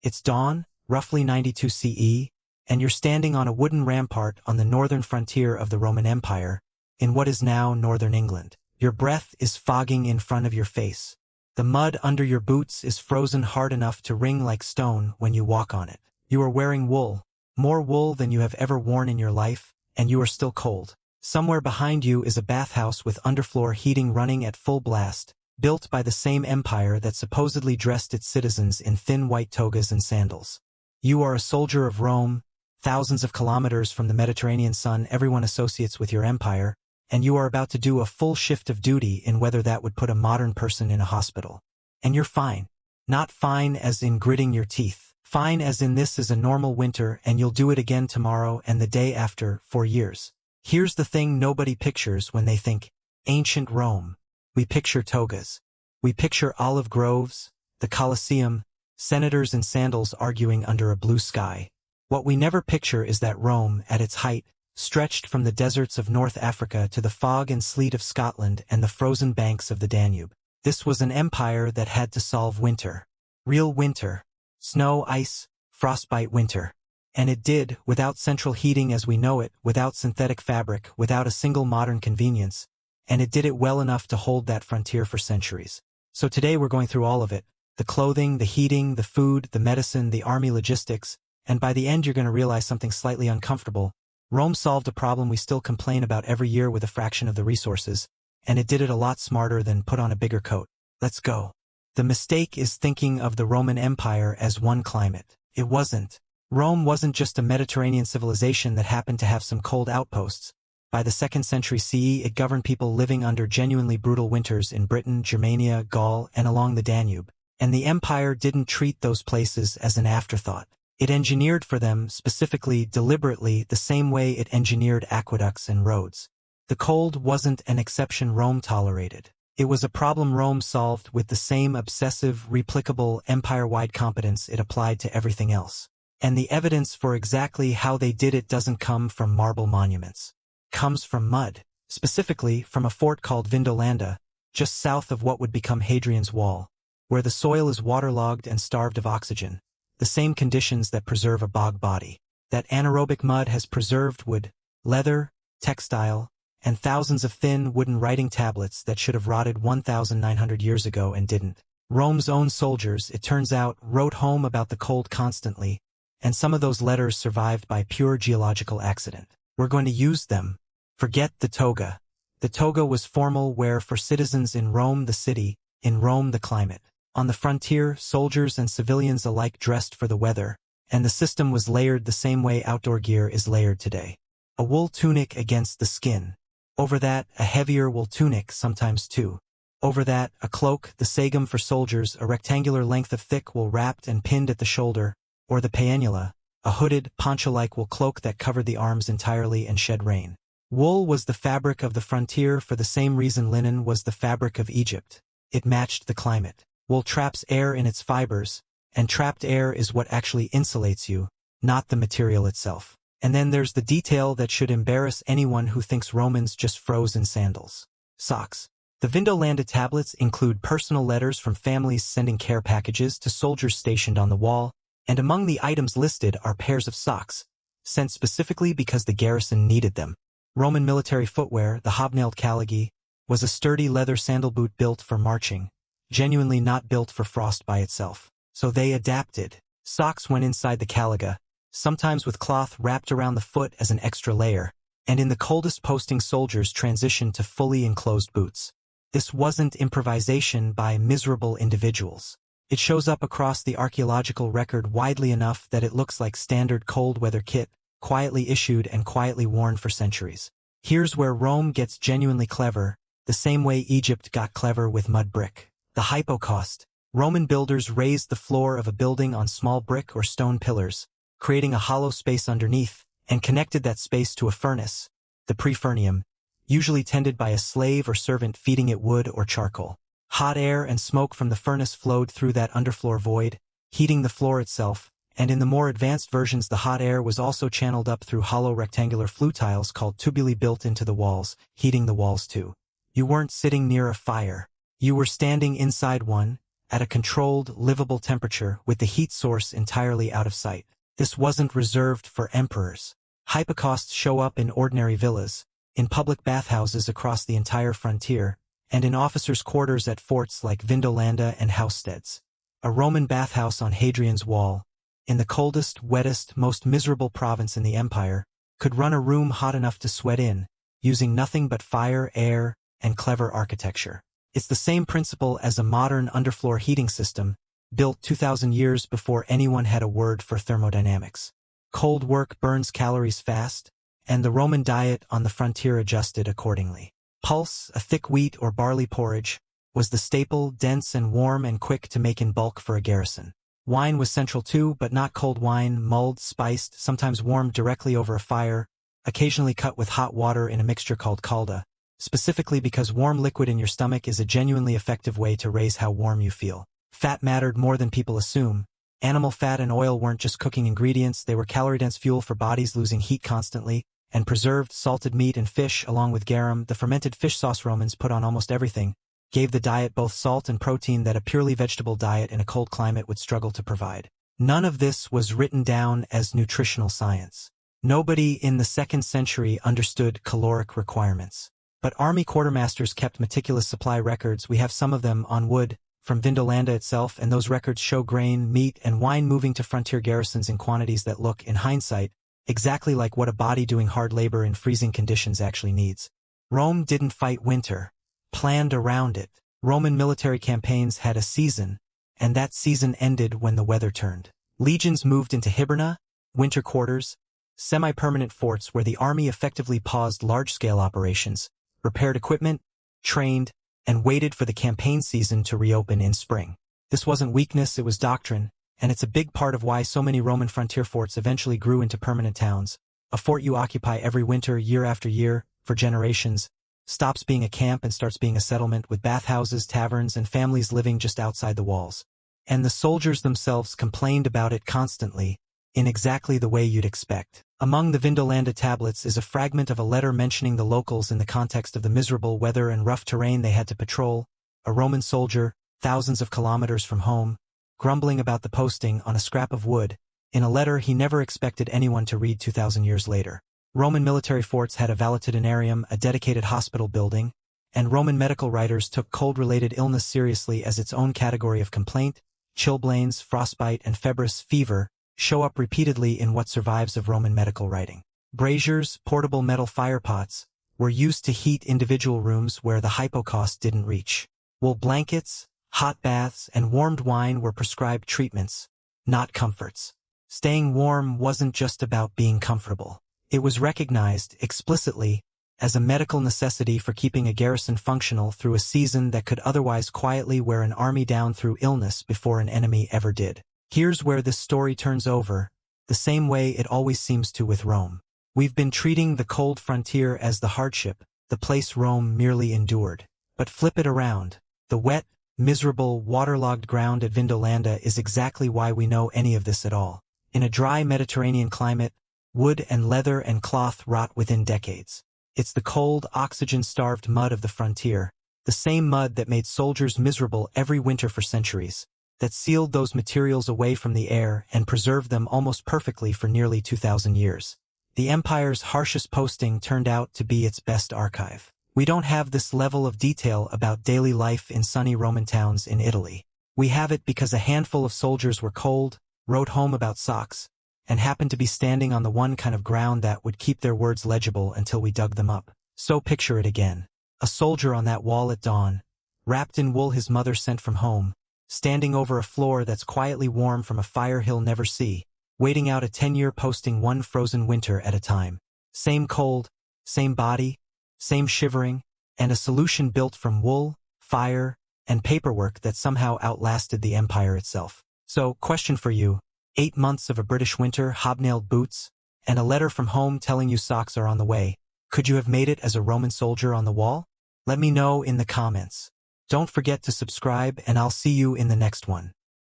It's dawn, roughly 92 CE, and you're standing on a wooden rampart on the northern frontier of the Roman Empire, in what is now northern England. Your breath is fogging in front of your face. The mud under your boots is frozen hard enough to ring like stone when you walk on it. You are wearing wool, more wool than you have ever worn in your life, and you are still cold. Somewhere behind you is a bathhouse with underfloor heating running at full blast, built by the same empire that supposedly dressed its citizens in thin white togas and sandals. You are a soldier of Rome, thousands of kilometers from the Mediterranean sun everyone associates with your empire, and you are about to do a full shift of duty in whether that would put a modern person in a hospital. And you're fine. Not fine as in gritting your teeth. Fine as in this is a normal winter and you'll do it again tomorrow and the day after for years. Here's the thing nobody pictures when they think ancient Rome. We picture togas. We picture olive groves, the Colosseum, senators in sandals arguing under a blue sky. What we never picture is that Rome, at its height, stretched from the deserts of North Africa to the fog and sleet of Scotland and the frozen banks of the Danube. This was an empire that had to solve winter. Real winter. Snow, ice, frostbite winter. And it did, without central heating as we know it, without synthetic fabric, without a single modern convenience, and it did it well enough to hold that frontier for centuries. So today we're going through all of it. The clothing, the heating, the food, the medicine, the army logistics, and by the end you're going to realize something slightly uncomfortable. Rome solved a problem we still complain about every year with a fraction of the resources, and it did it a lot smarter than put on a bigger coat. Let's go. The mistake is thinking of the Roman Empire as one climate. It wasn't. Rome wasn't just a Mediterranean civilization that happened to have some cold outposts. By the 2nd century CE, it governed people living under genuinely brutal winters in Britain, Germania, Gaul, and along the Danube. And the empire didn't treat those places as an afterthought. It engineered for them, specifically, deliberately, the same way it engineered aqueducts and roads. The cold wasn't an exception Rome tolerated. It was a problem Rome solved with the same obsessive, replicable, empire-wide competence it applied to everything else. And the evidence for exactly how they did it doesn't come from marble monuments. It comes from mud, specifically from a fort called Vindolanda, just south of what would become Hadrian's Wall, where the soil is waterlogged and starved of oxygen. The same conditions that preserve a bog body. That anaerobic mud has preserved wood, leather, textile, and thousands of thin wooden writing tablets that should have rotted 1,900 years ago and didn't. Rome's own soldiers, it turns out, wrote home about the cold constantly, and some of those letters survived by pure geological accident. We're going to use them. Forget the toga. The toga was formal wear for citizens in Rome the city, in Rome the climate. On the frontier, soldiers and civilians alike dressed for the weather, and the system was layered the same way outdoor gear is layered today. A wool tunic against the skin. Over that, a heavier wool tunic, sometimes two. Over that, a cloak, the sagum for soldiers, a rectangular length of thick wool wrapped and pinned at the shoulder, or the paenula, a hooded, poncho-like wool cloak that covered the arms entirely and shed rain. Wool was the fabric of the frontier for the same reason linen was the fabric of Egypt. It matched the climate. Wool traps air in its fibers, and trapped air is what actually insulates you, not the material itself. And then there's the detail that should embarrass anyone who thinks Romans just froze in sandals. Socks. The Vindolanda tablets include personal letters from families sending care packages to soldiers stationed on the wall, and among the items listed are pairs of socks, sent specifically because the garrison needed them. Roman military footwear, the hobnailed calogi, was a sturdy leather sandal boot built for marching. Genuinely not built for frost by itself. So they adapted. Socks went inside the caliga, sometimes with cloth wrapped around the foot as an extra layer, and in the coldest posting soldiers transitioned to fully enclosed boots. This wasn't improvisation by miserable individuals. It shows up across the archaeological record widely enough that it looks like standard cold weather kit, quietly issued and quietly worn for centuries. Here's where Rome gets genuinely clever, the same way Egypt got clever with mud brick. The hypocaust. Roman builders raised the floor of a building on small brick or stone pillars, creating a hollow space underneath, and connected that space to a furnace, the prefurnium, usually tended by a slave or servant feeding it wood or charcoal. Hot air and smoke from the furnace flowed through that underfloor void, heating the floor itself, and in the more advanced versions the hot air was also channeled up through hollow rectangular flue tiles called tubuli built into the walls, heating the walls too. You weren't sitting near a fire. You were standing inside one, at a controlled, livable temperature with the heat source entirely out of sight. This wasn't reserved for emperors. Hypocausts show up in ordinary villas, in public bathhouses across the entire frontier, and in officers' quarters at forts like Vindolanda and housesteads. A Roman bathhouse on Hadrian's Wall, in the coldest, wettest, most miserable province in the empire, could run a room hot enough to sweat in, using nothing but fire, air, and clever architecture. It's the same principle as a modern underfloor heating system, built 2,000 years before anyone had a word for thermodynamics. Cold work burns calories fast, and the Roman diet on the frontier adjusted accordingly. Pulse, a thick wheat or barley porridge, was the staple, dense and warm and quick to make in bulk for a garrison. Wine was central too, but not cold wine, mulled, spiced, sometimes warmed directly over a fire, occasionally cut with hot water in a mixture called calda, specifically because warm liquid in your stomach is a genuinely effective way to raise how warm you feel. Fat mattered more than people assume. Animal fat and oil weren't just cooking ingredients, they were calorie-dense fuel for bodies losing heat constantly, and preserved, salted meat and fish, along with garum, the fermented fish sauce Romans put on almost everything, gave the diet both salt and protein that a purely vegetable diet in a cold climate would struggle to provide. None of this was written down as nutritional science. Nobody in the 2nd century understood caloric requirements. But army quartermasters kept meticulous supply records. We have some of them on wood from Vindolanda itself, and those records show grain, meat, and wine moving to frontier garrisons in quantities that look, in hindsight, exactly like what a body doing hard labor in freezing conditions actually needs. Rome didn't fight winter, planned around it. Roman military campaigns had a season, and that season ended when the weather turned. Legions moved into hiberna, winter quarters, semi-permanent forts where the army effectively paused large-scale operations, repaired equipment, trained, and waited for the campaign season to reopen in spring. This wasn't weakness, it was doctrine, and it's a big part of why so many Roman frontier forts eventually grew into permanent towns. A fort you occupy every winter, year after year, for generations, stops being a camp and starts being a settlement with bathhouses, taverns, and families living just outside the walls. And the soldiers themselves complained about it constantly, in exactly the way you'd expect. Among the Vindolanda tablets is a fragment of a letter mentioning the locals in the context of the miserable weather and rough terrain they had to patrol. A Roman soldier, thousands of kilometers from home, grumbling about the posting on a scrap of wood, in a letter he never expected anyone to read 2,000 years later. Roman military forts had a valetudinarium, a dedicated hospital building, and Roman medical writers took cold-related illness seriously as its own category of complaint. Chilblains, frostbite, and febris, fever, show up repeatedly in what survives of Roman medical writing. Braziers, portable metal firepots, were used to heat individual rooms where the hypocaust didn't reach. Wool blankets, hot baths, and warmed wine were prescribed treatments, not comforts. Staying warm wasn't just about being comfortable. It was recognized, explicitly, as a medical necessity for keeping a garrison functional through a season that could otherwise quietly wear an army down through illness before an enemy ever did. Here's where this story turns over, the same way it always seems to with Rome. We've been treating the cold frontier as the hardship, the place Rome merely endured. But flip it around. The wet, miserable, waterlogged ground at Vindolanda is exactly why we know any of this at all. In a dry Mediterranean climate, wood and leather and cloth rot within decades. It's the cold, oxygen-starved mud of the frontier, the same mud that made soldiers miserable every winter for centuries, that sealed those materials away from the air and preserved them almost perfectly for nearly 2,000 years. The empire's harshest posting turned out to be its best archive. We don't have this level of detail about daily life in sunny Roman towns in Italy. We have it because a handful of soldiers were cold, wrote home about socks, and happened to be standing on the one kind of ground that would keep their words legible until we dug them up. So picture it again. A soldier on that wall at dawn, wrapped in wool his mother sent from home, standing over a floor that's quietly warm from a fire he'll never see, waiting out a 10-year posting one frozen winter at a time. Same cold, same body, same shivering, and a solution built from wool, fire, and paperwork that somehow outlasted the empire itself. So, question for you. 8 months of a British winter, hobnailed boots, and a letter from home telling you socks are on the way. Could you have made it as a Roman soldier on the wall? Let me know in the comments. Don't forget to subscribe, and I'll see you in the next one.